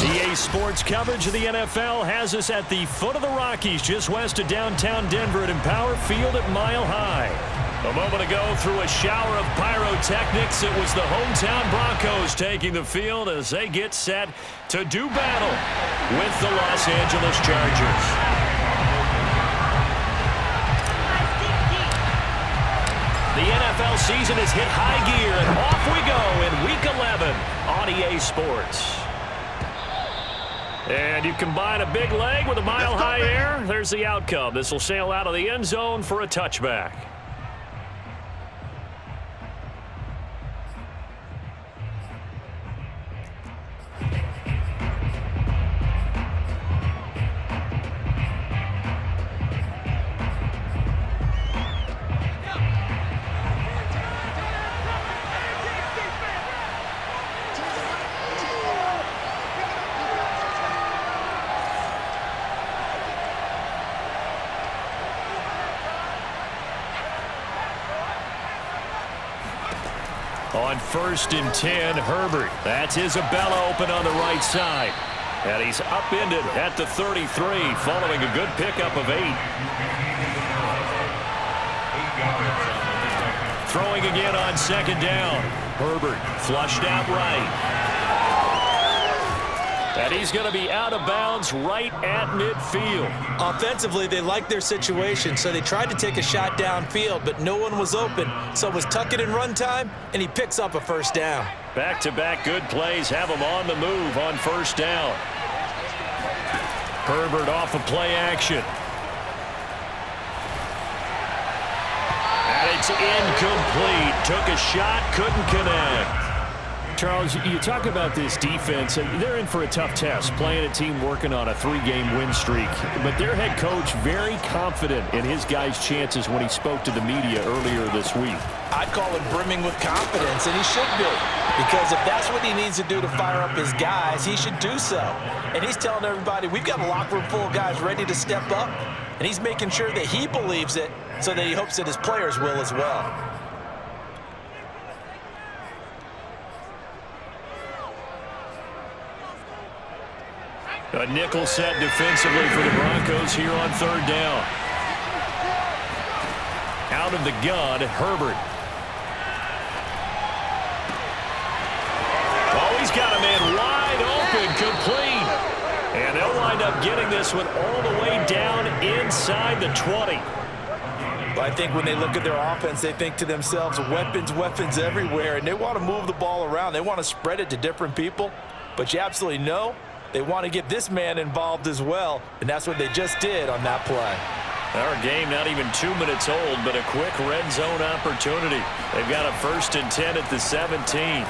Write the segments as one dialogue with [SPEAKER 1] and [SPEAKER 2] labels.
[SPEAKER 1] EA Sports coverage of the NFL has us at the foot of the Rockies, just west of downtown Denver at Empower Field at Mile High. A moment ago, through a shower of pyrotechnics, it was the hometown Broncos taking the field as they get set to do battle with the Los Angeles Chargers. The NFL season has hit high gear, and off we go in Week 11 on EA Sports. And you combine a big leg with a mile-high air, there's the outcome. This will sail out of the end zone for a touchback. On 1st and 10, Herbert. That's Isabella open on the right side. And he's upended at the 33 following a good pickup of 8. Throwing again on 2nd down. Herbert flushed out right. And he's going to be out of bounds right at midfield.
[SPEAKER 2] Offensively, they liked their situation, so they tried to take a shot downfield, but no one was open. So it was tuck it and run time, and he picks up a 1st down.
[SPEAKER 1] Back-to-back good plays have him on the move on 1st down. Herbert off of play action. And it's incomplete. Took a shot, couldn't connect.
[SPEAKER 3] Charles, you talk about this defense, and they're in for a tough test, playing a team working on a 3-game win streak. But their head coach very confident in his guys' chances when he spoke to the media earlier this week.
[SPEAKER 2] I'd call it brimming with confidence, and he should be. Because if that's what he needs to do to fire up his guys, he should do so. And he's telling everybody, we've got a locker room full of guys ready to step up, and he's making sure that he believes it so that he hopes that his players will as well.
[SPEAKER 1] A nickel set defensively for the Broncos here on 3rd down. Out of the gun, Herbert. Oh, he's got a man wide open, complete. And they'll wind up getting this one all the way down inside the 20.
[SPEAKER 2] But I think when they look at their offense, they think to themselves, weapons, weapons everywhere, and they want to move the ball around. They want to spread it to different people. But you absolutely know they want to get this man involved as well, and that's what they just did on that play.
[SPEAKER 1] Our game not even 2 minutes old, but a quick red zone opportunity. They've got a 1st and 10 at the 17.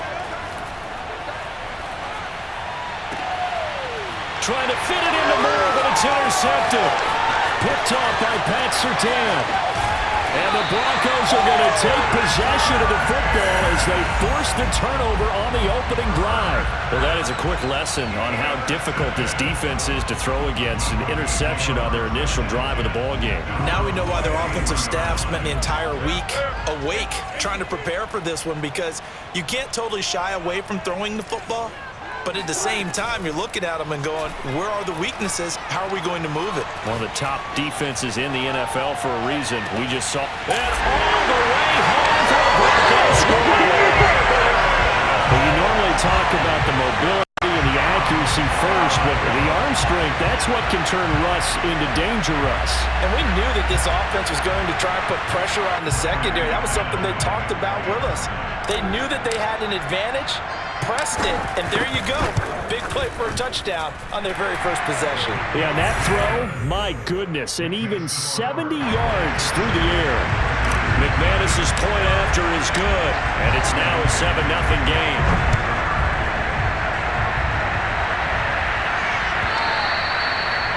[SPEAKER 1] Trying to fit it into Moore, but it's intercepted. Picked off by Pat Surtain. And the Broncos are going to take possession of the football as they force the turnover on the opening drive. Well, that is a quick lesson on how difficult this defense is to throw against. An interception on their initial drive of the ballgame.
[SPEAKER 2] Now we know why their offensive staff spent the entire week awake trying to prepare for this one, because you can't totally shy away from throwing the football. But at the same time, you're looking at them and going, where are the weaknesses? How are we going to move it?
[SPEAKER 1] One of the top defenses in the NFL for a reason. We just saw that all the way home for the Broncos score. Well, you normally talk about the mobility and the accuracy first, but the arm strength, that's what can turn Russ into danger Russ.
[SPEAKER 2] And we knew that this offense was going to try and put pressure on the secondary. That was something they talked about with us. They knew that they had an advantage, pressed it, and there you go. Big play for a touchdown on their very first possession.
[SPEAKER 1] Yeah, and that throw, my goodness, and even 70 yards through the air. McManus's point after is good, and it's now a 7-0 game.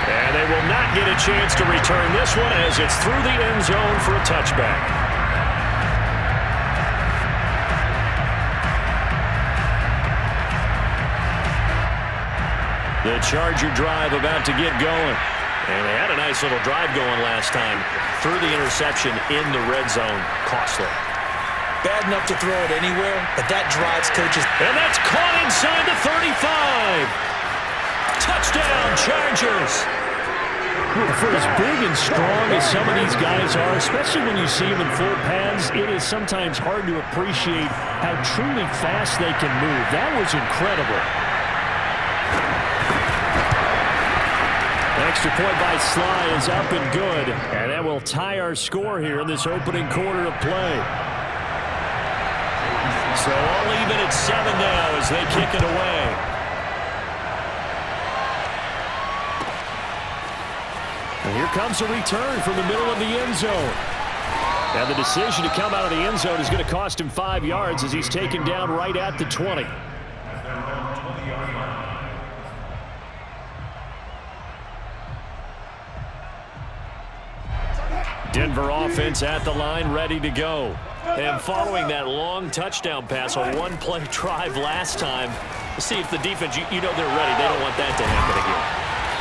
[SPEAKER 1] And they will not get a chance to return this one as it's through the end zone for a touchback. The Charger drive about to get going. And they had a nice little drive going last time. Through the interception in the red zone. Costly.
[SPEAKER 2] Bad enough to throw it anywhere, but that drives coaches.
[SPEAKER 1] And that's caught inside the 35. Touchdown, Chargers. For as big and strong as some of these guys are, especially when you see them in full pads, it is sometimes hard to appreciate how truly fast they can move. That was incredible. Extra point by Sly is up and good, and that will tie our score here in this opening quarter of play. So all even at 7 now as they kick it away. And here comes a return from the middle of the end zone. And the decision to come out of the end zone is going to cost him 5 yards as he's taken down right at the 20. Denver offense at the line, ready to go. And following that long touchdown pass, a one-play drive last time, see if the defense, you know they're ready. They don't want that to happen again.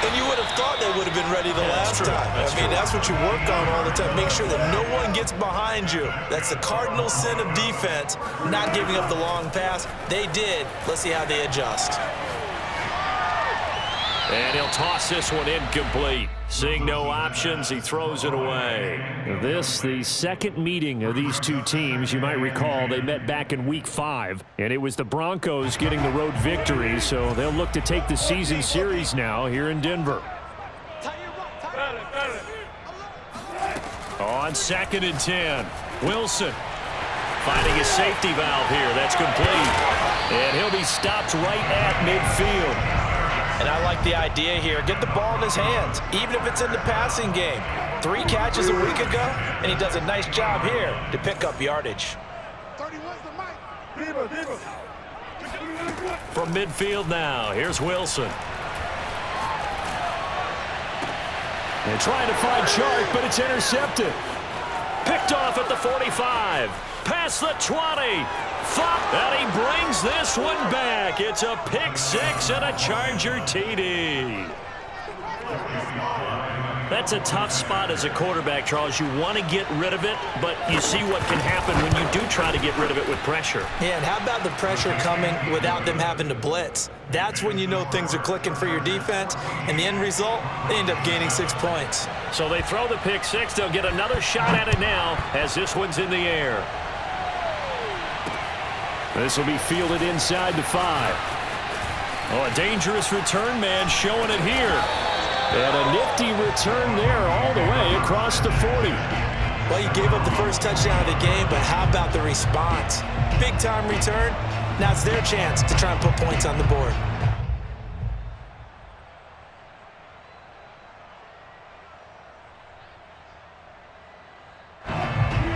[SPEAKER 2] And you would have thought they would have been ready the last time. That's what you work on all the time. Make sure that no one gets behind you. That's the cardinal sin of defense, not giving up the long pass. They did. Let's see how they adjust.
[SPEAKER 1] And he'll toss this one incomplete. Seeing no options, he throws it away. This, the second meeting of these two teams. You might recall they met back in Week 5, and it was the Broncos getting the road victory, so they'll look to take the season series now here in Denver. On 2nd and 10, Wilson finding a safety valve here. That's complete. And he'll be stopped right at midfield.
[SPEAKER 2] And I like the idea here. Get the ball in his hands, even if it's in the passing game. 3 catches a week ago, and he does a nice job here to pick up yardage.
[SPEAKER 1] From midfield now, here's Wilson. And trying to find Chark, but it's intercepted. Picked off at the 45. Past the 20. And he brings this one back. It's a pick 6 and a Charger TD. That's a tough spot as a quarterback, Charles. You want to get rid of it, but you see what can happen when you do try to get rid of it with pressure.
[SPEAKER 2] Yeah, and how about the pressure coming without them having to blitz? That's when you know things are clicking for your defense, and the end result, they end up gaining 6 points.
[SPEAKER 1] So they throw the pick 6. They'll get another shot at it now as this one's in the air. This will be fielded inside the 5. Oh, a dangerous return man showing it here. And a nifty return there all the way across the 40.
[SPEAKER 2] Well, you gave up the first touchdown of the game, but how about the response? Big-time return. Now it's their chance to try and put points on the board.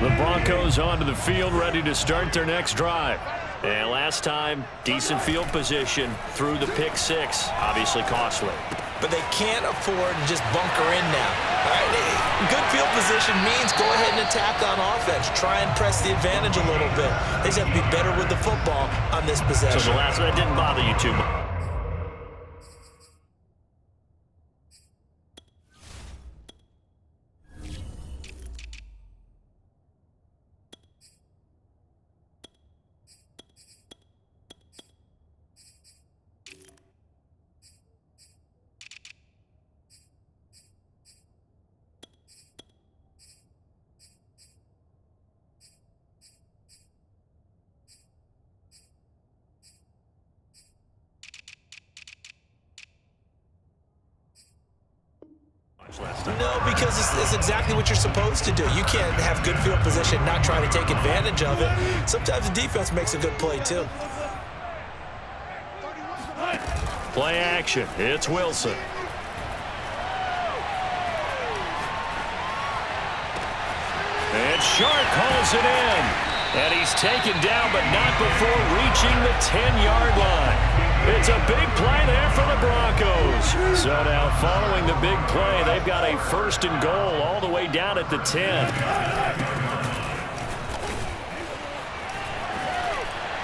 [SPEAKER 1] The Broncos onto the field, ready to start their next drive. And last time, decent field position through the pick six. Obviously costly.
[SPEAKER 2] But they can't afford to just bunker in now. All right? Good field position means go ahead and attack on offense. Try and press the advantage a little bit. They just have to be better with the football on this possession.
[SPEAKER 1] So the last one didn't bother you too much.
[SPEAKER 2] No, because it's exactly what you're supposed to do. You can't have good field position and not try to take advantage of it. Sometimes the defense makes a good play, too.
[SPEAKER 1] Play action. It's Wilson. And Shark hauls it in. And he's taken down, but not before reaching the 10-yard line. It's a big play there for the Broncos. So now following the big play, they've got a first and goal all the way down at the 10.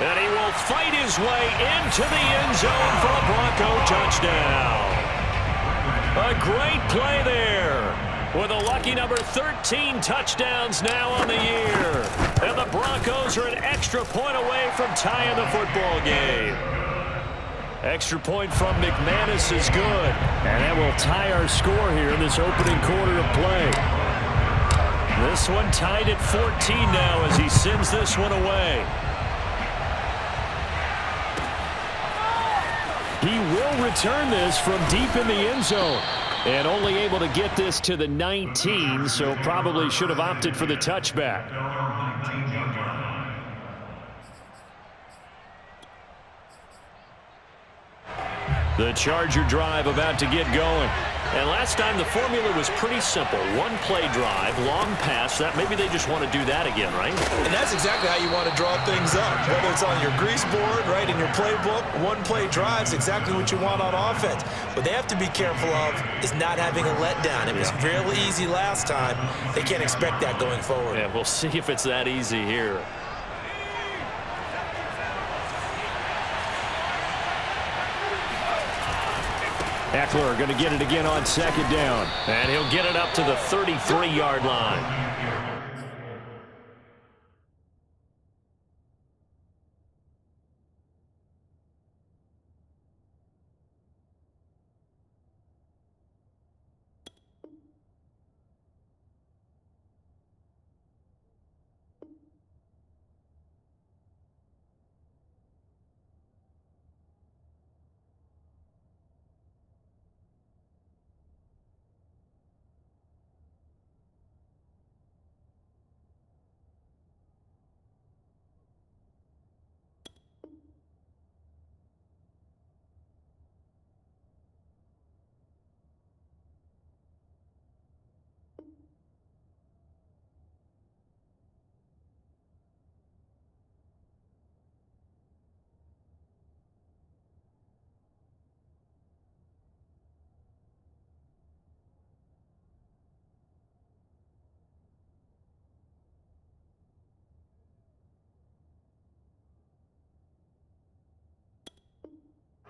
[SPEAKER 1] And he will fight his way into the end zone for a Bronco touchdown. A great play there. With a lucky number 13 touchdowns now on the year. And the Broncos are an extra point away from tying the football game. Extra point from McManus is good. And that will tie our score here in this opening quarter of play. This one tied at 14 now as he sends this one away. He will return this from deep in the end zone. And only able to get this to the 19, so probably should have opted for the touchback. The Charger drive about to get going. And last time the formula was pretty simple. One play drive, long pass. That maybe they just want to do that again, right?
[SPEAKER 2] And that's exactly how you want to draw things up. Whether it's on your grease board, right, in your playbook, one play drive is exactly what you want on offense. What they have to be careful of is not having a letdown. It was really easy last time. They can't expect that going forward.
[SPEAKER 1] Yeah, we'll see if it's that easy here. Eckler going to get it again on second down. And he'll get it up to the 33-yard line.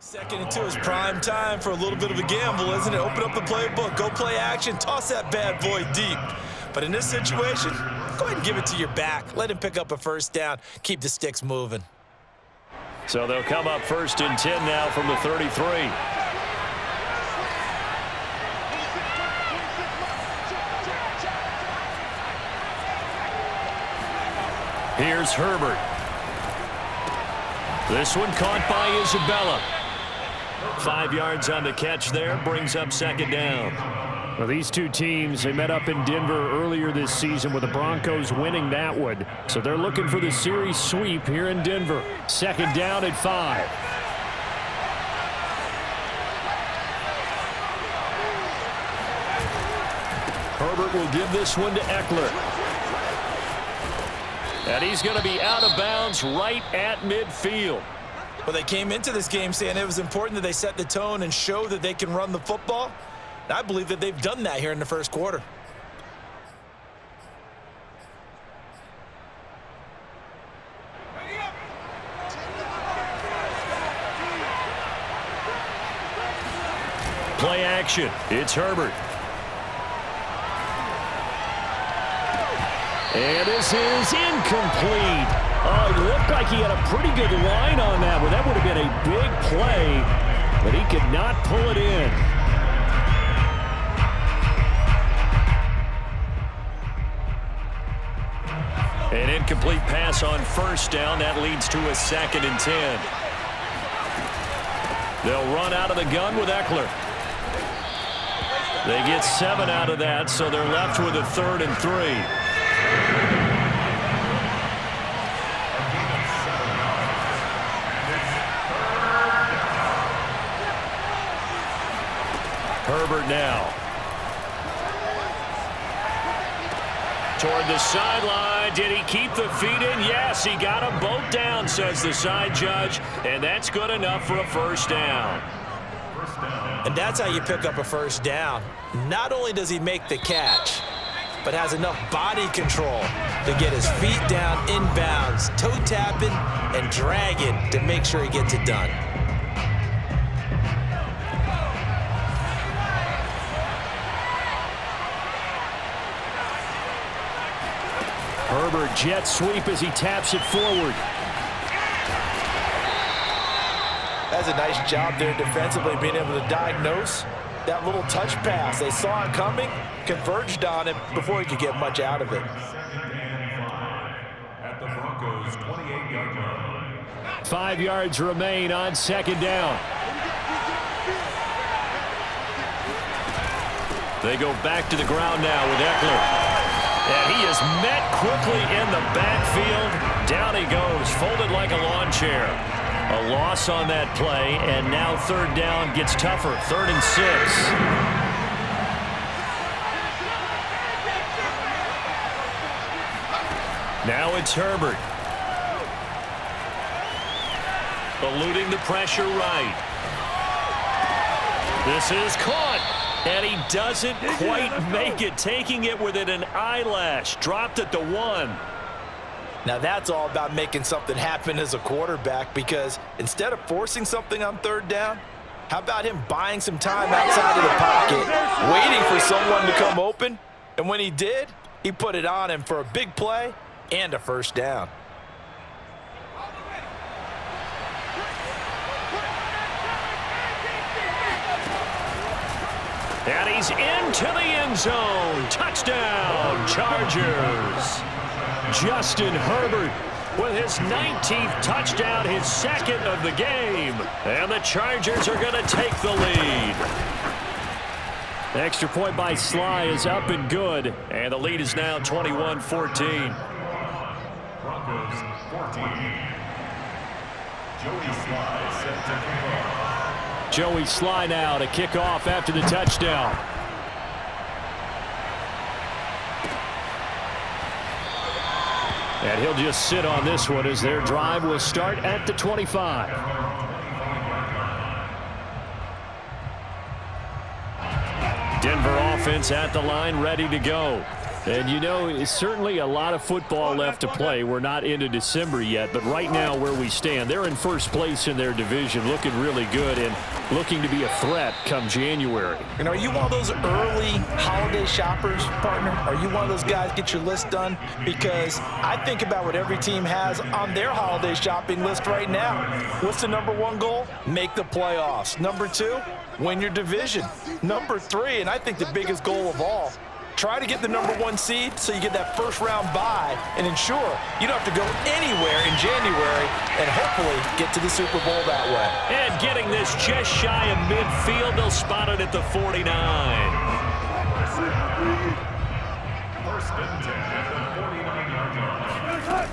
[SPEAKER 2] Second and 2 is prime time for a little bit of a gamble, isn't it? Open up the playbook, go play action, toss that bad boy deep. But in this situation, go ahead and give it to your back. Let him pick up a first down. Keep the sticks moving.
[SPEAKER 1] So they'll come up first and 10 now from the 33. Here's Herbert. This one caught by Isabella. 5 yards on the catch there, brings up second down. Well, these two teams, they met up in Denver earlier this season with the Broncos winning that one. So they're looking for the series sweep here in Denver. Second down at 5. Herbert will give this one to Eckler. And he's going to be out of bounds right at midfield.
[SPEAKER 2] Well, they came into this game saying it was important that they set the tone and show that they can run the football. And I believe that they've done that here in the first quarter.
[SPEAKER 1] Play action. It's Herbert. And this is incomplete. Oh, it looked like he had a pretty good line on that one. That would have been a big play, but he could not pull it in. An incomplete pass on first down. That leads to a 2nd and 10. They'll run out of the gun with Eckler. They get 7 out of that, so they're left with a 3rd and 3. Herbert now. Toward the sideline. Did he keep the feet in? Yes, he got them both down, says the side judge, and that's good enough for a first down.
[SPEAKER 2] And that's how you pick up a first down. Not only does he make the catch, but has enough body control to get his feet down inbounds, toe tapping and dragging to make sure he gets it done.
[SPEAKER 1] Herbert jet sweep as he taps it forward.
[SPEAKER 2] That's a nice job there defensively, being able to diagnose that little touch pass. They saw it coming, converged on it before he could get much out of it.
[SPEAKER 4] At the Broncos' 28-yard line.
[SPEAKER 1] 5 yards remain on 2nd down. They go back to the ground now with Eckler. And he is met quickly in the backfield. Down he goes, folded like a lawn chair. A loss on that play, and now 3rd down gets tougher. 3rd and 6. Now it's Herbert. Eluding the pressure right. This is caught. And he doesn't quite make it, taking it within an eyelash. Dropped at the 1.
[SPEAKER 2] Now that's all about making something happen as a quarterback, because instead of forcing something on 3rd down, how about him buying some time outside of the pocket, waiting for someone to come open, and when he did, he put it on him for a big play and a first down.
[SPEAKER 1] And he's into the end zone. Touchdown, Chargers. Justin Herbert with his 19th touchdown, his 2nd of the game. And the Chargers are going to take the lead. The extra point by Sly is up and good. And the lead is now 21-14.
[SPEAKER 4] Broncos 14. Joey Sly set to kick off.
[SPEAKER 1] Joey Sly now to kick off after the touchdown. And he'll just sit on this one as their drive will start at the 25. Denver offense at the line, ready to go. And, you know, it's certainly a lot of football left to play. We're not into December yet, but right now where we stand, they're in first place in their division, looking really good and looking to be a threat come January.
[SPEAKER 2] And are you one of those early holiday shoppers, partner? Are you one of those guys get your list done? Because I think about what every team has on their holiday shopping list right now. What's the #1 goal? Make the playoffs. #2, win your division. #3, and I think the biggest goal of all, try to get the #1 seed so you get that first-round bye and ensure you don't have to go anywhere in January and hopefully get to the Super Bowl that way.
[SPEAKER 1] And getting this just shy of midfield, they'll spot it at the 49.
[SPEAKER 4] First and 10 at the 49-yard line.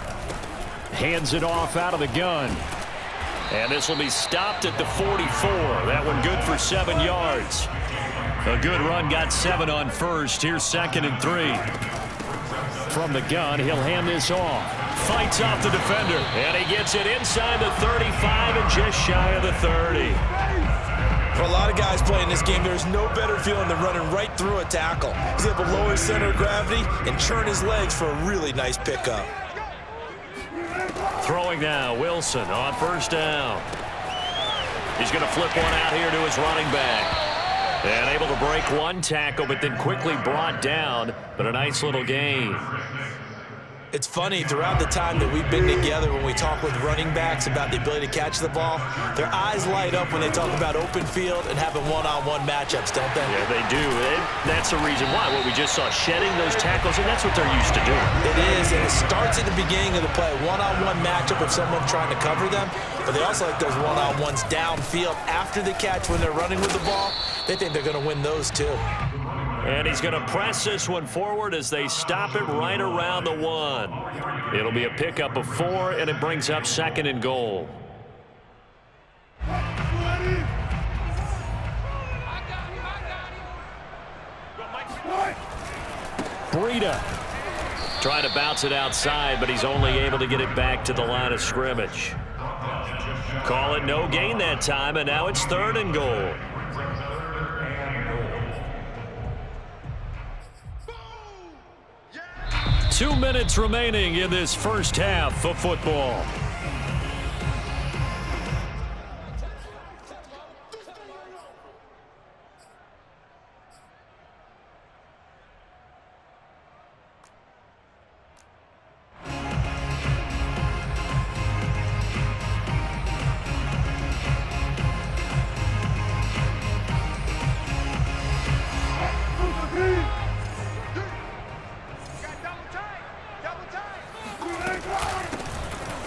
[SPEAKER 1] Hands it off out of the gun. And this will be stopped at the 44. That one good for 7 yards. A good run, got 7 on first. Here's 2nd and 3.
[SPEAKER 3] From the gun, he'll hand this off. Fights off the defender, and he gets it inside the 35 and just shy of the 30.
[SPEAKER 2] For a lot of guys playing this game, there's no better feeling than running right through a tackle. He's able to lower his center of gravity and churn his legs for a really nice pickup.
[SPEAKER 3] Throwing now, Wilson on first down. He's going to flip one out here to his running back. And able to break one tackle, but then quickly brought down, but a nice little gain.
[SPEAKER 2] It's funny, throughout the time that we've been together, when we talk with running backs about the ability to catch the ball, their eyes light up when they talk about open field and having one-on-one matchups, don't they?
[SPEAKER 3] Yeah, they do. That's the reason why. What we just saw, shedding those tackles, and that's what they're used to doing.
[SPEAKER 2] It is, and it starts at the beginning of the play. One-on-one matchup with someone trying to cover them, but they also like those one-on-ones downfield after the catch when they're running with the ball. They think they're going to win those too.
[SPEAKER 3] And he's going to press this one forward as they stop it right around the 1. It'll be a pickup of 4, and it brings up 2nd and goal. Breida trying to bounce it outside, but he's only able to get it back to the line of scrimmage. Call it no gain that time, and now it's 3rd and goal. Two minutes remaining in this first half of football.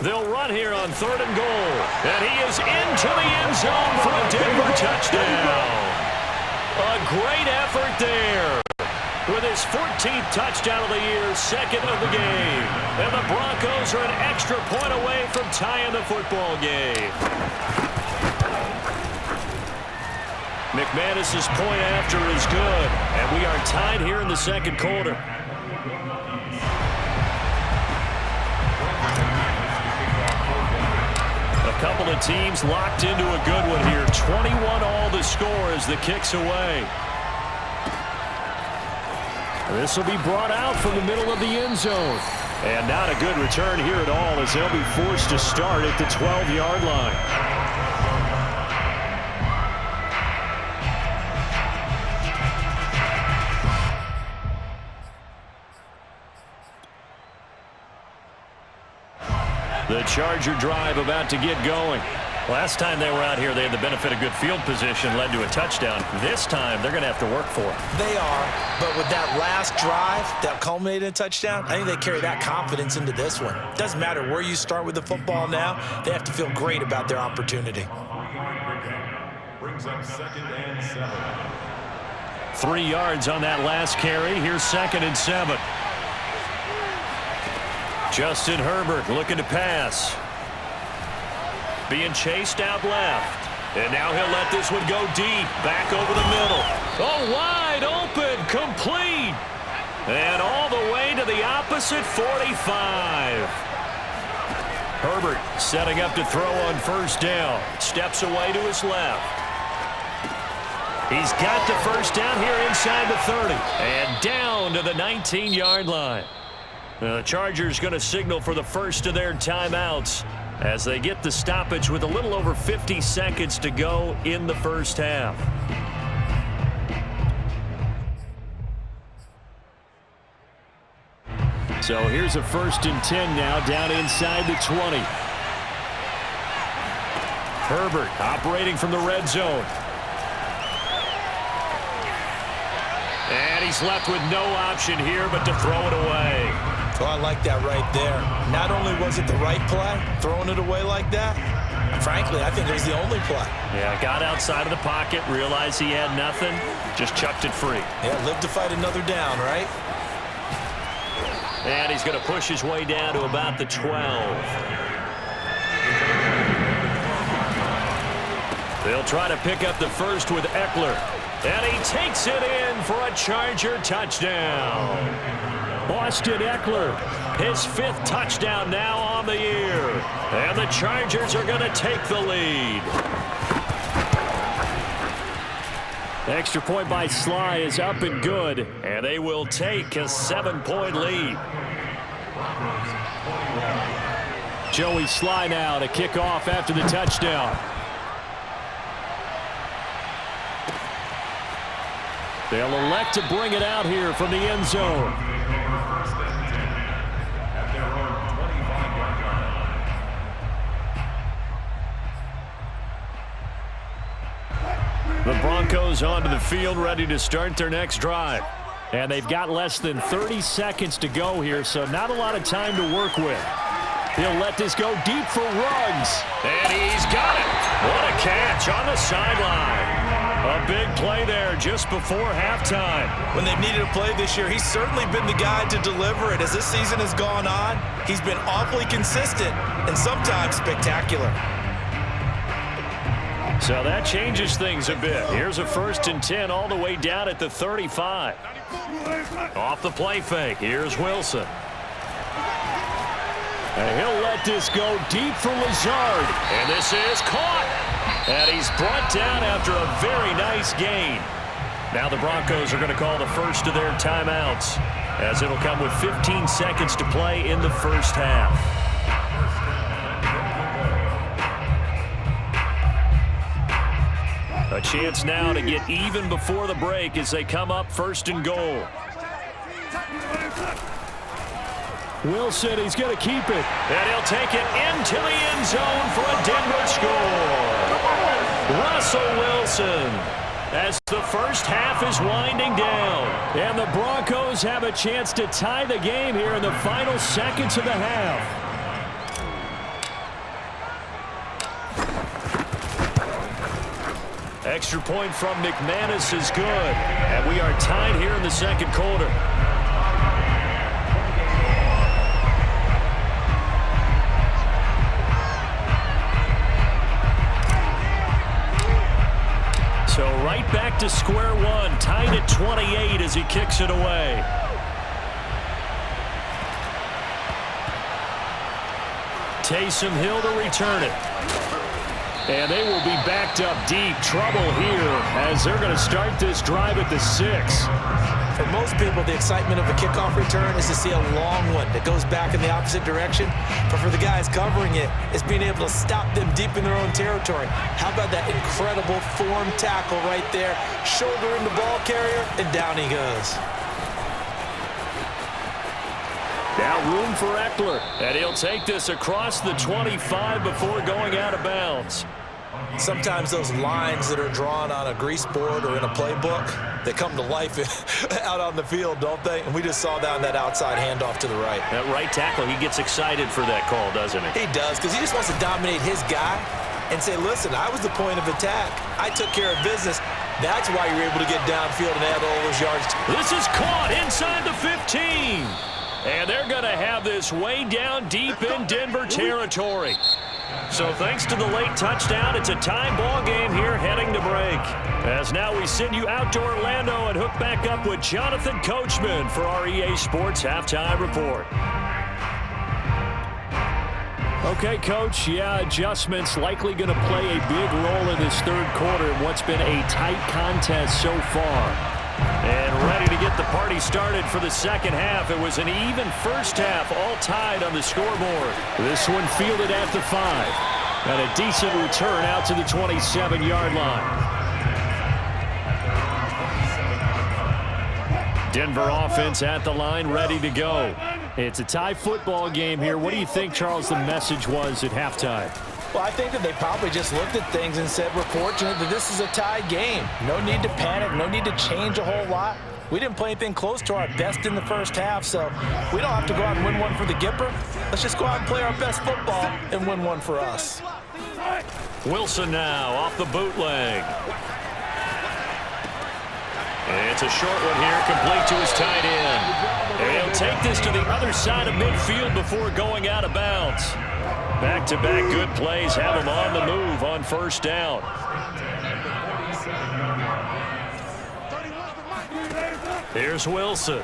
[SPEAKER 3] They'll run here on 3rd and goal. And he is into the end zone for a Denver touchdown. A great effort there. With his 14th touchdown of the year, 2nd of the game. And the Broncos are an extra point away from tying the football game. McManus's point after is good. And we are tied here in the 2nd quarter. Couple of teams locked into a good one here. 21 all the score as the kick's away. This will be brought out from the middle of the end zone. And not a good return here at all as they'll be forced to start at the 12-yard line. The Charger drive about to get going. Last time they were out here, they had the benefit of good field position, led to a touchdown. This time, they're going to have to work for it.
[SPEAKER 2] They are, but with that last drive that culminated in a touchdown, I think they carry that confidence into this one. It doesn't matter where you start with the football now. They have to feel great about their opportunity.
[SPEAKER 4] Brings up 2nd and 7.
[SPEAKER 3] 3 yards on that last carry. Here's 2nd and 7. Justin Herbert looking to pass. Being chased out left. And now he'll let this one go deep. Back over the middle. Oh, wide open. Complete. And all the way to the opposite 45. Herbert setting up to throw on first down. Steps away to his left. He's got the first down here inside the 30. And down to the 19-yard line. The Chargers going to signal for the first of their timeouts as they get the stoppage with a little over 50 seconds to go in the first half. So here's a 1st and 10 now down inside the 20. Herbert operating from the red zone. And he's left with no option here but to throw it away.
[SPEAKER 2] Oh, I like that right there. Not only was it the right play, throwing it away like that, frankly, I think it was the only play.
[SPEAKER 3] Yeah, got outside of the pocket, realized he had nothing, just chucked it free.
[SPEAKER 2] Yeah, live to fight another down, right?
[SPEAKER 3] And he's going to push his way down to about the 12. They'll try to pick up the first with Eckler. And he takes it in for a Charger touchdown.
[SPEAKER 1] Austin Eckler, his 5th touchdown now on the year. And the Chargers are going to take the lead. Extra point by Sly is up and good, and they will take a 7-point lead. Joey Sly now to kick off after the touchdown. They'll elect to bring it out here from the end zone. The Broncos onto the field, ready to start their next drive. And they've got less than 30 seconds to go here, so not a lot of time to work with. He'll let this go deep for Ruggs. And he's got it. What a catch on the sideline. A big play there just before halftime.
[SPEAKER 2] When they've needed a play this year, he's certainly been the guy to deliver it. As this season has gone on, he's been awfully consistent and sometimes spectacular.
[SPEAKER 1] So that changes things a bit. Here's a 1st and 10 all the way down at the 35. Off the play fake, here's Wilson. And he'll let this go deep for Lazard. And this is caught. And he's brought down after a very nice gain. Now the Broncos are going to call the first of their timeouts, as it'll come with 15 seconds to play in the first half. A chance now to get even before the break as they come up 1st and goal. Wilson, he's going to keep it. And he'll take it into the end zone for a Denver score. Russell Wilson, as the first half is winding down. And the Broncos have a chance to tie the game here in the final seconds of the half. Extra point from McManus is good. And we are tied here in the second quarter. So right back to square one, tied at 28 as he kicks it away. Taysom Hill to return it. And they will be backed up deep. Trouble here as they're going to start this drive at the 6.
[SPEAKER 2] For most people, the excitement of a kickoff return is to see a long one that goes back in the opposite direction. But for the guys covering it, it's being able to stop them deep in their own territory. How about that incredible form tackle right there? Shouldering the ball carrier, and down he goes.
[SPEAKER 1] Now room for Eckler, and he'll take this across the 25 before going out of bounds.
[SPEAKER 2] Sometimes those lines that are drawn on a grease board or in a playbook, they come to life out on the field, don't they? And we just saw that on that outside handoff to the right.
[SPEAKER 1] That right tackle, he gets excited for that call, doesn't he?
[SPEAKER 2] He does, because he just wants to dominate his guy and say, listen, I was the point of attack. I took care of business. That's why you're able to get downfield and add all those yards.
[SPEAKER 1] This is caught inside the 15. And they're going to have this way down deep in Denver territory. So thanks to the late touchdown, it's a tie ball game here heading to break. As now we send you out to Orlando and hook back up with Jonathan Coachman for our EA Sports Halftime Report. Okay, Coach, adjustments likely going to play a big role in this third quarter in what's been a tight contest so far. And ready to get the party started for the second half. It was an even first half, all tied on the scoreboard. This one fielded at the 5. And a decent return out to the 27-yard line. Denver offense at the line, ready to go. It's a tie football game here. What do you think, Charles, the message was at halftime?
[SPEAKER 2] Well, I think that they probably just looked at things and said, we're fortunate that this is a tie game. No need to panic, no need to change a whole lot. We didn't play anything close to our best in the first half, so we don't have to go out and win one for the Gipper. Let's just go out and play our best football and win one for us.
[SPEAKER 1] Wilson now off the bootleg. It's a short one here, complete to his tight end. And he'll take this to the other side of midfield before going out of bounds. Back-to-back good plays have him on the move on first down. Here's Wilson.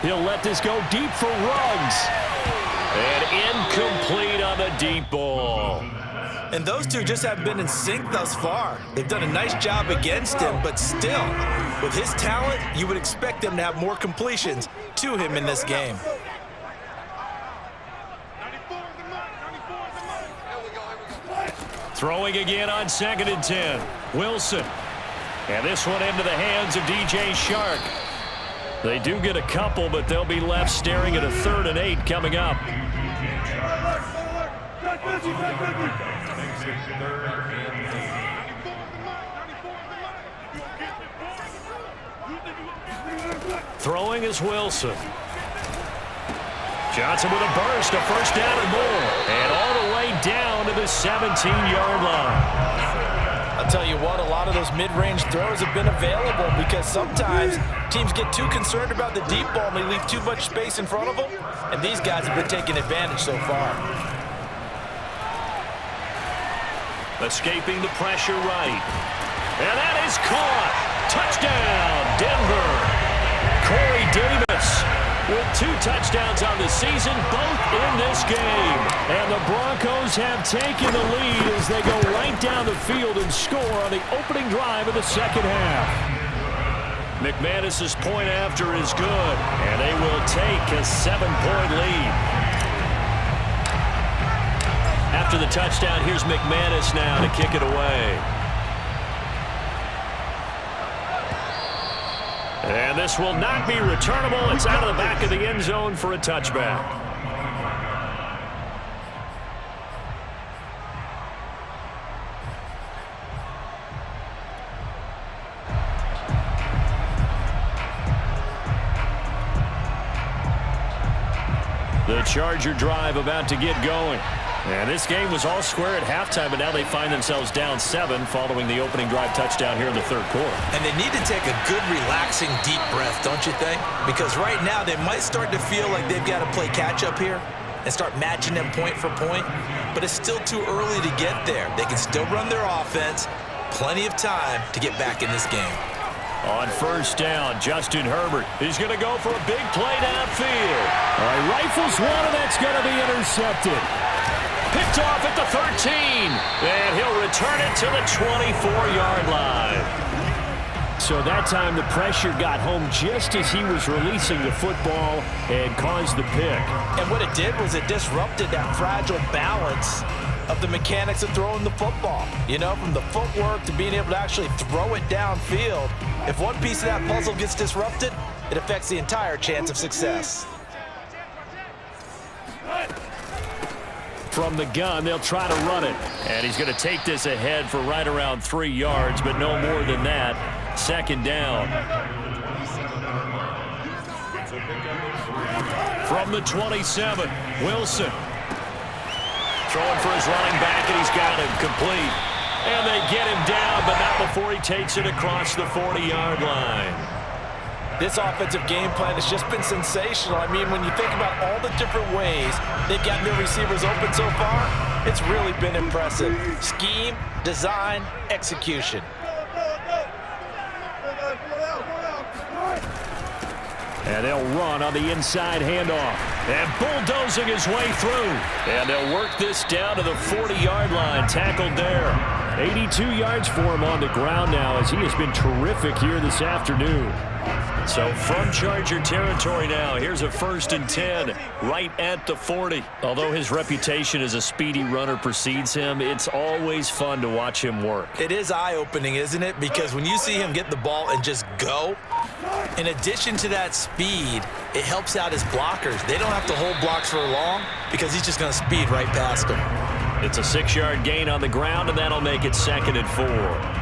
[SPEAKER 3] He'll let this go deep for Ruggs. And incomplete on the deep ball.
[SPEAKER 2] And those two just haven't been in sync thus far. They've done a nice job against him, but still, with his talent, you would expect him to have more completions to him in this game.
[SPEAKER 1] Throwing again on 2nd and 10. Wilson. And this one into the hands of DJ Shark. They do get a couple, but they'll be left staring at a 3rd and 8 coming up. Throwing is Wilson. Johnson with a burst, a first down and more. And all the way down to the 17-yard line.
[SPEAKER 2] I'll tell you what, a lot of those mid-range throws have been available because sometimes teams get too concerned about the deep ball and they leave too much space in front of them. And these guys have been taking advantage so far.
[SPEAKER 1] Escaping the pressure right. And that is caught. Touchdown, Denver. Corey Davis with 2 touchdowns on the season, both in this game. And the Broncos have taken the lead as they go right down the field and score on the opening drive of the second half. McManus's point after is good, and they will take a 7-point lead. After the touchdown, here's McManus now to kick it away. And this will not be returnable. It's out of the back of the end zone for a touchback. The Charger drive about to get going. And this game was all square at halftime, but now they find themselves down 7 following the opening drive touchdown here in the 3rd quarter.
[SPEAKER 2] And they need to take a good, relaxing, deep breath, don't you think? Because right now they might start to feel like they've got to play catch-up here and start matching them point for point. But it's still too early to get there. They can still run their offense. Plenty of time to get back in this game.
[SPEAKER 1] On 1st down, Justin Herbert is going to go for a big play downfield.
[SPEAKER 3] All right, rifles one, and that's going to be intercepted.
[SPEAKER 1] Picked off at the 13, and he'll return it to the 24-yard line.
[SPEAKER 3] So that time the pressure got home just as he was releasing the football and caused the pick.
[SPEAKER 2] And what it did was it disrupted that fragile balance of the mechanics of throwing the football. You know, from the footwork to being able to actually throw it downfield. If one piece of that puzzle gets disrupted, it affects the entire chance of success.
[SPEAKER 3] From the gun, they'll try to run it.
[SPEAKER 1] And he's going to take this ahead for right around 3 yards, but no more than that. 2nd down. From the 27, Wilson. Throwing for his running back, and he's got him complete. And they get him down, but not before he takes it across the 40-yard line.
[SPEAKER 2] This offensive game plan has just been sensational. I mean, when you think about all the different ways they've gotten their receivers open so far, it's really been impressive. Scheme, design, execution.
[SPEAKER 3] And they'll run on the inside handoff.
[SPEAKER 1] And bulldozing his way through. And they'll work this down to the 40-yard line. Tackled there.
[SPEAKER 3] 82 yards for him on the ground now as he has been terrific here this afternoon.
[SPEAKER 1] So from Charger territory now, here's a 1st and 10 right at the 40. Although his reputation as a speedy runner precedes him, it's always fun to watch him work.
[SPEAKER 2] It is eye-opening, isn't it? Because when you see him get the ball and just go, in addition to that speed, it helps out his blockers. They don't have to hold blocks for long because he's just going to speed right past them.
[SPEAKER 1] It's a 6-yard gain on the ground, and that'll make it 2nd and 4.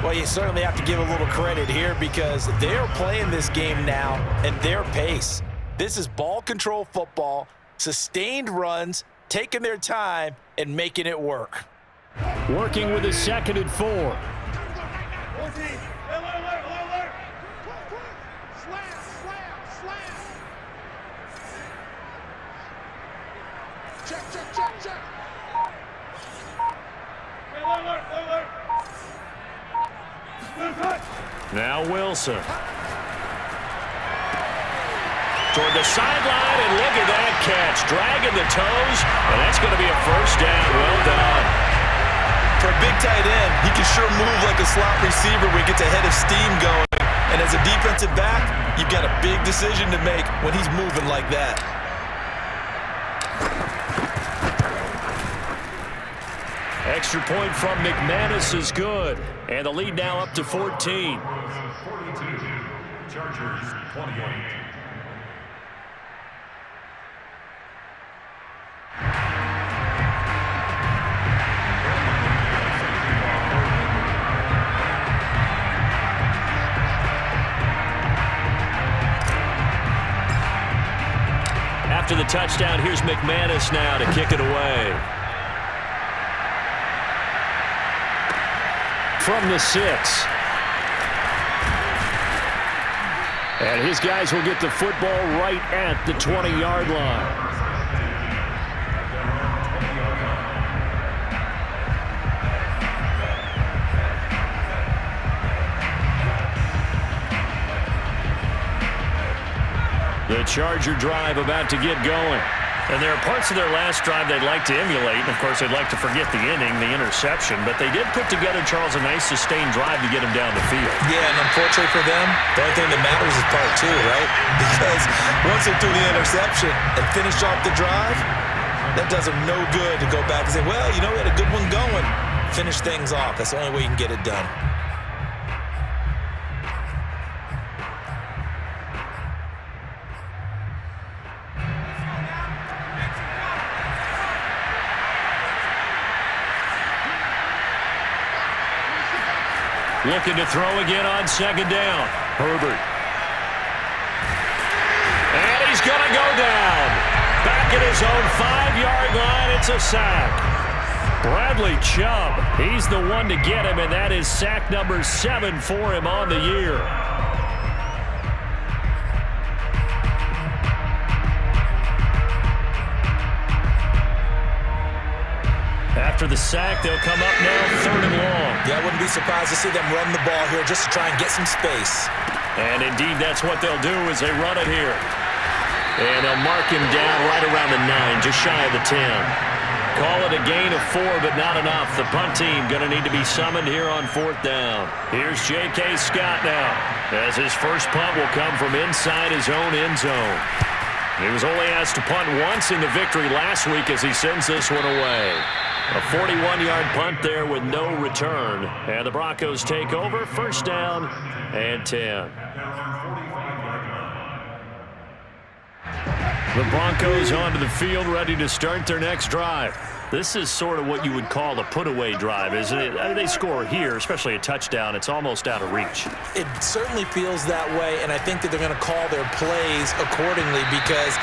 [SPEAKER 2] Well, you certainly have to give a little credit here because they're playing this game now at their pace. This is ball control football, sustained runs, taking their time, and making it work.
[SPEAKER 3] Working with a 2nd and 4.
[SPEAKER 1] Now Wilson. toward the sideline, and look at that catch. Dragging the toes, and that's going to be a first down. Well done.
[SPEAKER 2] For a big tight end, he can sure move like a slot receiver when he gets a head of steam going. And as a defensive back, you've got a big decision to make when he's moving like that.
[SPEAKER 1] Extra point from McManus is good. And the lead now up to 14.
[SPEAKER 4] 42, Chargers 28.
[SPEAKER 1] After the touchdown, here's McManus now to kick it away. From the 6. And his guys will get the football right at the 20-yard line. The Charger drive about to get going. And there are parts of their last drive they'd like to emulate. And, of course, they'd like to forget the inning, the interception. But they did put together, Charles, a nice sustained drive to get him down the field.
[SPEAKER 2] Yeah, and unfortunately for them, the only thing that matters is part 2, right? Because once they threw the interception and finished off the drive, that does them no good to go back and say, well, you know, we had a good one going. Finish things off. That's the only way you can get it done.
[SPEAKER 1] Looking to throw again on second down. Herbert. And he's going to go down. Back at his own 5-yard line. It's a sack. Bradley Chubb. He's the one to get him, and that is sack number 7 for him on the year. After the sack, they'll come up now 3rd and long.
[SPEAKER 2] Yeah, I wouldn't be surprised to see them run the ball here just to try and get some space.
[SPEAKER 1] And indeed, that's what they'll do as they run it here. And they'll mark him down right around the 9, just shy of the 10. Call it a gain of 4, but not enough. The punt team going to need to be summoned here on 4th down. Here's J.K. Scott now, as his first punt will come from inside his own end zone. He was only asked to punt once in the victory last week as he sends this one away. A 41-yard punt there with no return. And the Broncos take over, 1st down and 10. The Broncos onto the field, ready to start their next drive. This is sort of what you would call a put-away drive, isn't it? I mean, they score here, especially a touchdown. It's almost out of reach.
[SPEAKER 2] It certainly feels that way, and I think that they're going to call their plays accordingly because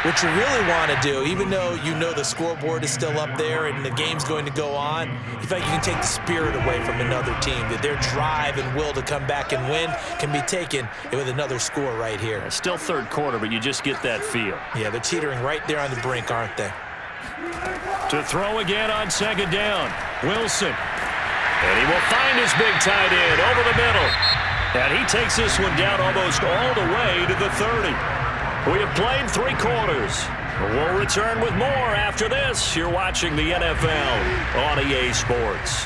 [SPEAKER 2] what you really want to do, even though you know the scoreboard is still up there and the game's going to go on, you feel like you can take the spirit away from another team, that their drive and will to come back and win can be taken with another score right here.
[SPEAKER 1] It's still 3rd quarter, but you just get that feel.
[SPEAKER 2] Yeah, they're teetering right there on the brink, aren't they?
[SPEAKER 1] To throw again on 2nd down, Wilson. And he will find his big tight end over the middle. And he takes this one down almost all the way to the 30. We have played 3 quarters. We'll return with more after this. You're watching the NFL on EA Sports.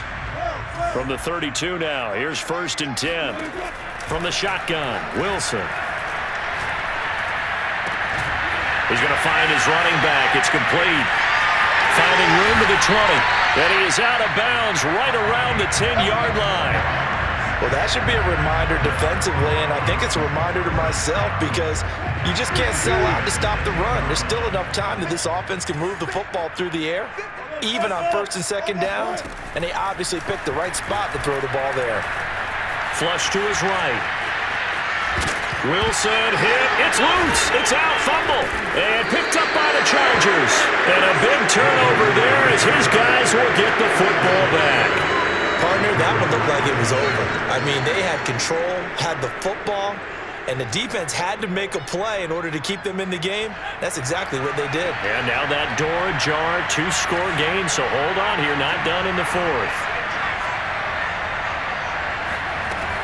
[SPEAKER 1] From the 32 now, here's 1st and 10. From the shotgun, Wilson. He's going to find his running back. It's complete. Finding room to the 20. And he is out of bounds right around the 10-yard line.
[SPEAKER 2] Well, that should be a reminder defensively, and I think it's a reminder to myself because you just can't sell out to stop the run. There's still enough time that this offense can move the football through the air, even on 1st and 2nd downs, and they obviously picked the right spot to throw the ball there.
[SPEAKER 1] Flush to his right. Wilson hit. It's loose. It's out. Fumble. And picked up by the Chargers. And a big turnover there as his guys will get the football back.
[SPEAKER 2] Partner, that one looked like it was over. I mean, they had control, had the football, and the defense had to make a play in order to keep them in the game. That's exactly what they did.
[SPEAKER 1] And now that door ajar, 2-score game, so hold on here, not done in the 4th.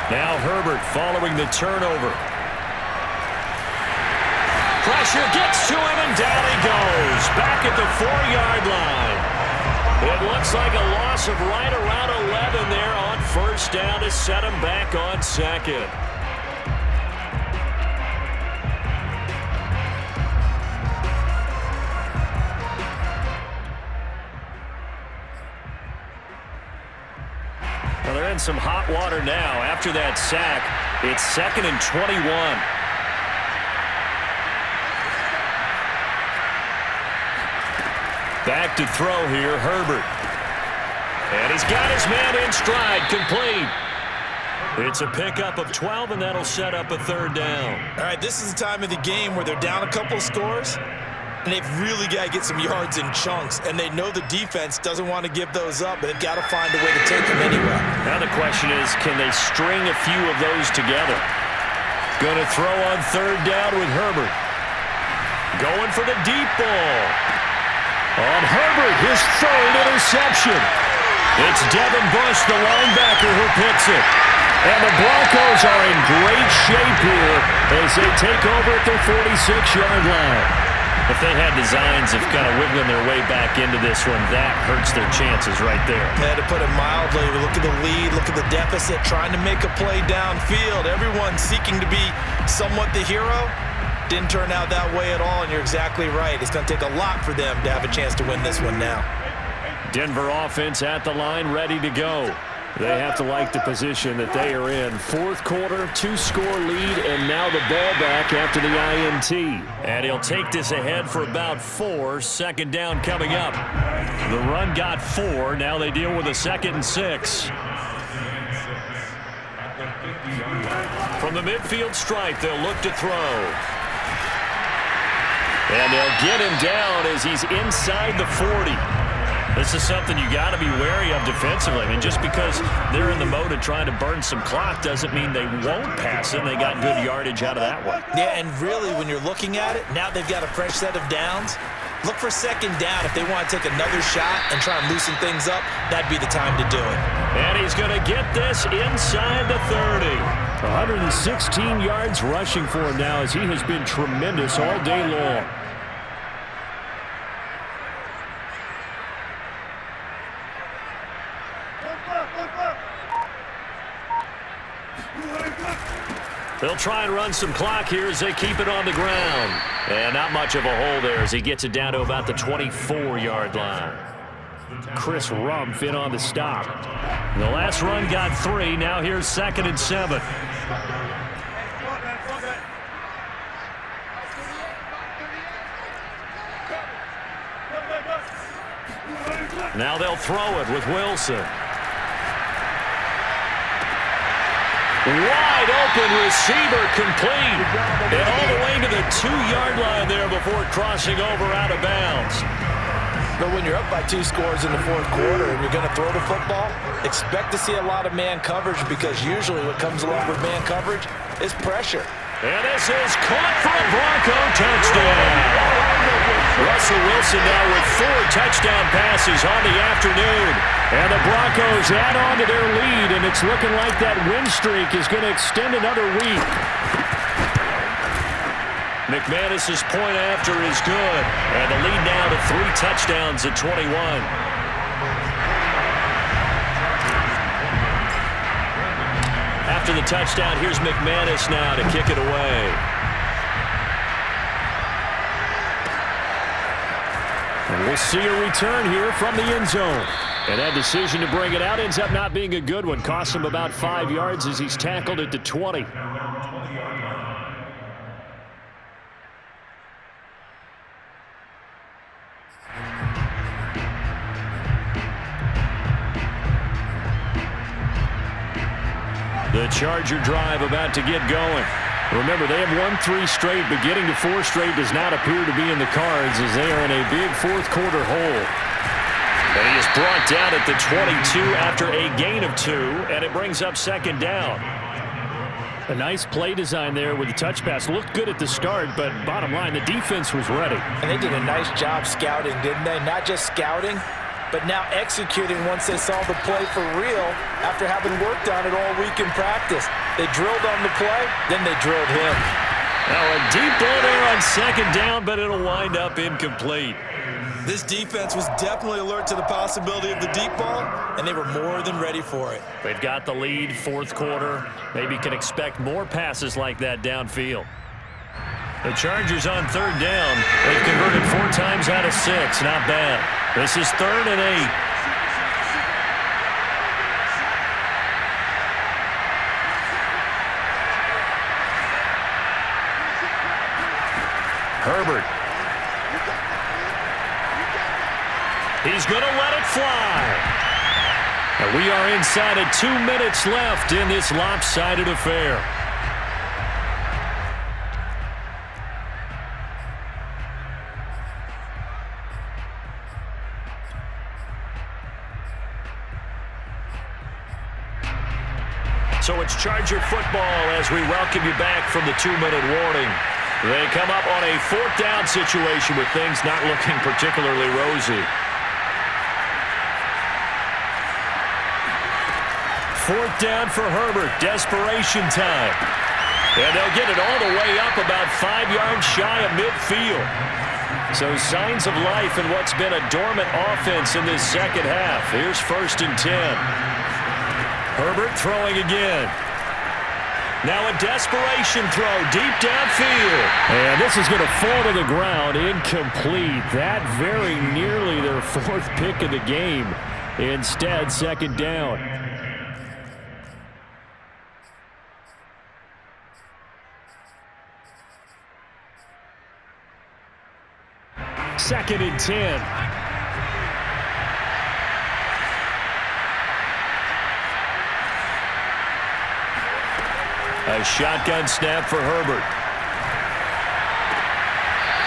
[SPEAKER 1] Now Herbert following the turnover. Pressure gets to him, and down he goes. Back at the 4-yard line. It looks like a loss of right around 11 there on first down to set him back on second. Well, they're in some hot water now. After that sack, it's 2nd and 21. Back to throw here, Herbert. And he's got his man in stride, complete. It's a pickup of 12, and that'll set up a 3rd down.
[SPEAKER 2] All right, this is the time of the game where they're down a couple scores, and they've really got to get some yards in chunks, and they know the defense doesn't want to give those up, but they've got to find a way to take them anyway.
[SPEAKER 1] Now the question is, can they string a few of those together? Going to throw on 3rd down with Herbert. Going for the deep ball. On Herbert, his 3rd interception. It's Devin Bush, the linebacker, who picks it. And the Broncos are in great shape here as they take over at their 46-yard line. If they had designs of kind of wiggling their way back into this one, that hurts their chances right there.
[SPEAKER 2] Yeah, to put it mildly, look at the lead, look at the deficit, trying to make a play downfield. Everyone seeking to be somewhat the hero. Didn't turn out that way at all, and you're exactly right. It's going to take a lot for them to have a chance to win this one now.
[SPEAKER 1] Denver offense at the line, ready to go. They have to like the position that they are in. 4th quarter, 2-score lead, and now the ball back after the INT. And he'll take this ahead for about 4. 2nd down coming up. The run got 4. Now they deal with a 2nd and 6. From the midfield stripe, they'll look to throw. And they'll get him down as he's inside the 40. This is something you got to be wary of defensively. I mean, just because they're in the mode of trying to burn some clock doesn't mean they won't pass it. They got good yardage out of that one.
[SPEAKER 2] Yeah, and really, when you're looking at it, now they've got a fresh set of downs. Look for 2nd down. If they want to take another shot and try and loosen things up, that'd be the time to do it.
[SPEAKER 1] And he's going to get this inside the 30. 116 yards rushing for him now as he has been tremendous all day long. They'll try and run some clock here as they keep it on the ground. And not much of a hole there as he gets it down to about the 24-yard line. Chris Rumpf in on the stop. The last run got 3. Now here's 2nd and 7. Now they'll throw it with Wilson. Wide open receiver, complete. And all the way to the 2-yard line there before crossing over out of bounds.
[SPEAKER 2] But when you're up by 2 scores in the 4th quarter and you're going to throw the football, expect to see a lot of man coverage, because usually what comes along with man coverage is pressure.
[SPEAKER 1] And this is caught for a Bronco touchdown. Russell Wilson now with 4 touchdown passes on the afternoon. And the Broncos add on to their lead, and it's looking like that win streak is going to extend another week. McManus's point after is good. And the lead now to 3 touchdowns at 21. After the touchdown, here's McManus now to kick it away. And we'll see a return here from the end zone. And that decision to bring it out ends up not being a good one. Costs him about 5 yards as he's tackled at the 20. The Charger drive about to get going. Remember, they have won 3 straight, but getting to 4 straight does not appear to be in the cards as they are in a big 4th quarter hole. And he is brought down at the 22 after a gain of 2, and it brings up 2nd down. A nice play design there with the touch pass. Looked good at the start, but bottom line, the defense was ready.
[SPEAKER 2] And they did a nice job scouting, didn't they? Not just scouting, but now executing once they saw the play for real after having worked on it all week in practice. They drilled on the play, then they drilled him.
[SPEAKER 1] Now a deep ball there on second down, but it'll wind up incomplete.
[SPEAKER 2] This defense was definitely alert to the possibility of the deep ball, and they were more than ready for it.
[SPEAKER 1] They've got the lead, fourth quarter. Maybe can expect more passes like that downfield. The Chargers on third down. They've converted 4 times out of 6. Not bad. This is 3rd and 8. Herbert. He's going to let it fly. And we are inside of 2 minutes left in this lopsided affair. So it's Charger football as we welcome you back from the 2-minute warning. They come up on a 4th down situation with things not looking particularly rosy. 4th down for Herbert. Desperation time. And they'll get it all the way up about 5 yards shy of midfield. So signs of life in what's been a dormant offense in this second half. Here's 1st and 10. Herbert throwing again. Now a desperation throw deep downfield. And this is going to fall to the ground. Incomplete. That very nearly their 4th pick of the game. Instead, 2nd down. Second and 10. A shotgun snap for Herbert.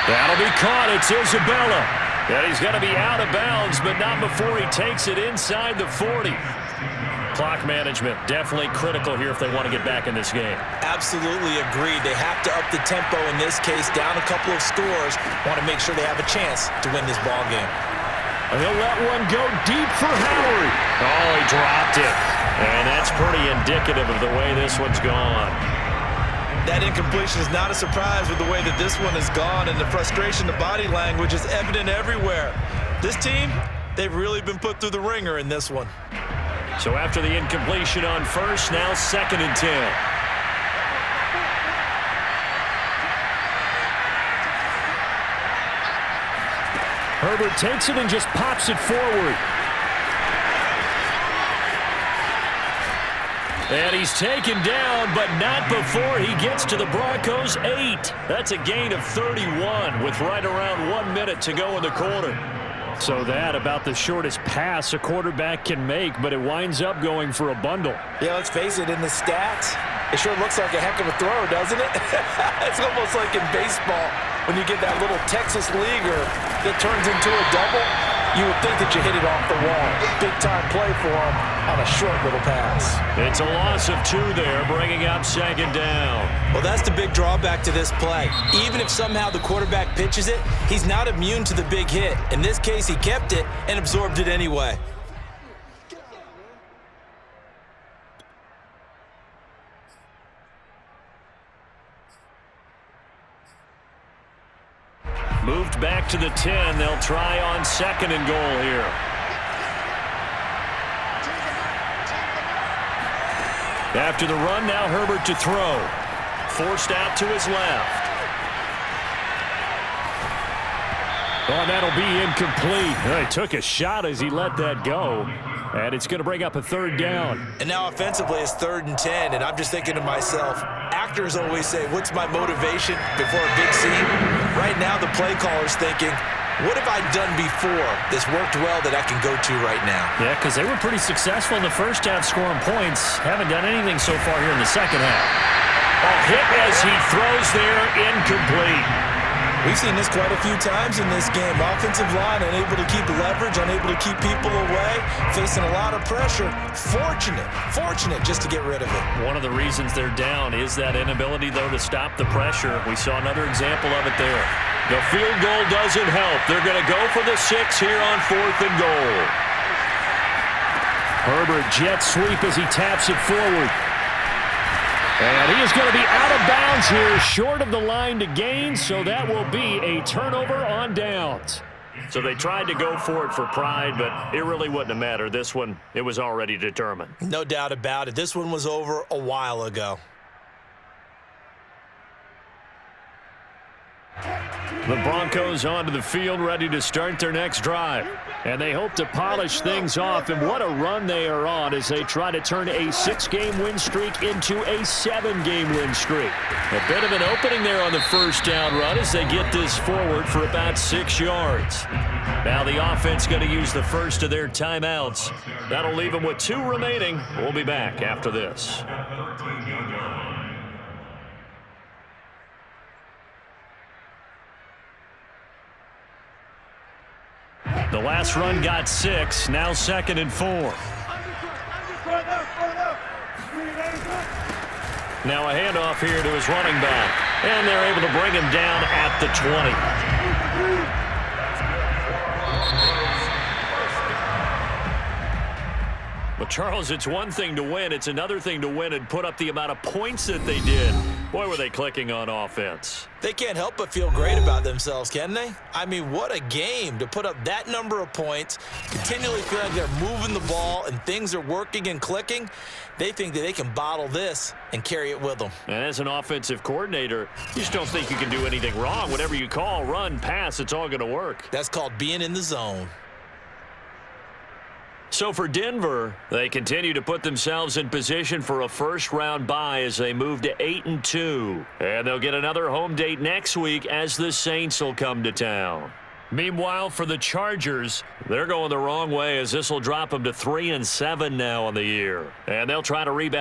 [SPEAKER 1] That'll be caught. It's Isabella. And he's going to be out of bounds, but not before he takes it inside the 40. Clock management definitely critical here if they want to get back in this game.
[SPEAKER 2] Absolutely agreed. They have to up the tempo in this case, down a couple of scores. Want to make sure they have a chance to win this ball game.
[SPEAKER 1] He'll let one go deep for Howard. Oh, he dropped it. And that's pretty indicative of the way this one's gone.
[SPEAKER 2] That incompletion is not a surprise with the way that this one has gone, and the frustration, the body language is evident everywhere. This team, they've really been put through the ringer in this one.
[SPEAKER 1] So after the incompletion on 1st, now 2nd and 10. Herbert takes it and just pops it forward. And he's taken down, but not before he gets to the Broncos' 8. That's a gain of 31 with right around 1 minute to go in the quarter. So that about the shortest pass a quarterback can make, but it winds up going for a bundle.
[SPEAKER 2] Yeah, let's face it, in the stats, it sure looks like a heck of a throw, doesn't it? It's almost like in baseball when you get that little Texas leaguer that turns into a double. You would think that you hit it off the wall. Big-time play for him on a short little pass.
[SPEAKER 1] It's a loss of 2 there, bringing up 2nd down.
[SPEAKER 2] Well, that's the big drawback to this play. Even if somehow the quarterback pitches it, he's not immune to the big hit. In this case, he kept it and absorbed it anyway.
[SPEAKER 1] Moved back to the 10. They'll try on 2nd and goal here. After the run, now Herbert to throw. Forced out to his left. Oh, and that'll be incomplete. He took a shot as he let that go. And it's going to bring up a 3rd down.
[SPEAKER 2] And now offensively it's 3rd and 10, and I'm just thinking to myself, actors always say, what's my motivation before a big scene? Right now the play caller's thinking, what have I done before this worked well that I can go to right now?
[SPEAKER 1] Yeah, because they were pretty successful in the first half scoring points. Haven't done anything so far here in the second half. A hit as he throws there, incomplete.
[SPEAKER 2] We've seen this quite a few times in this game. Offensive line unable to keep leverage, unable to keep people away, facing a lot of pressure. Fortunate just to get rid of it.
[SPEAKER 1] One of the reasons they're down is that inability, though, to stop the pressure. We saw another example of it there. The field goal doesn't help. They're going to go for the 6 here on 4th and goal. Herbert jet sweep as he taps it forward.
[SPEAKER 3] And he is going to be out of bounds here, short of the line to gain, so that will be a turnover on downs.
[SPEAKER 1] So they tried to go for it for pride, but it really wouldn't have mattered. This one, it was already determined.
[SPEAKER 2] No doubt about it. This one was over a while ago.
[SPEAKER 3] The Broncos onto the field, ready to start their next drive. And they hope to polish things off, and what a run they are on as they try to turn a 6-game win streak into a 7-game win streak.
[SPEAKER 1] A bit of an opening there on the first down run as they get this forward for about 6 yards. Now the offense going to use the first of their timeouts. That'll leave them with 2 remaining. We'll be back after this. The last run got 6, now 2nd and 4. Now a handoff here to his running back, and they're able to bring him down at the 20. Well, Charles, it's one thing to win. It's another thing to win and put up the amount of points that they did. Boy, were they clicking on offense.
[SPEAKER 2] They can't help but feel great about themselves, can they? I mean, what a game to put up that number of points, continually feel like they're moving the ball and things are working and clicking. They think that they can bottle this and carry it with them.
[SPEAKER 1] And as an offensive coordinator, you just don't think you can do anything wrong. Whatever you call, run, pass, it's all going to work.
[SPEAKER 2] That's called being in the zone.
[SPEAKER 1] So for Denver, they continue to put themselves in position for a first-round bye as they move to 8-2. And they'll get another home date next week as the Saints will come to town. Meanwhile, for the Chargers, they're going the wrong way as this will drop them to 3-7 now on the year. And they'll try to rebound.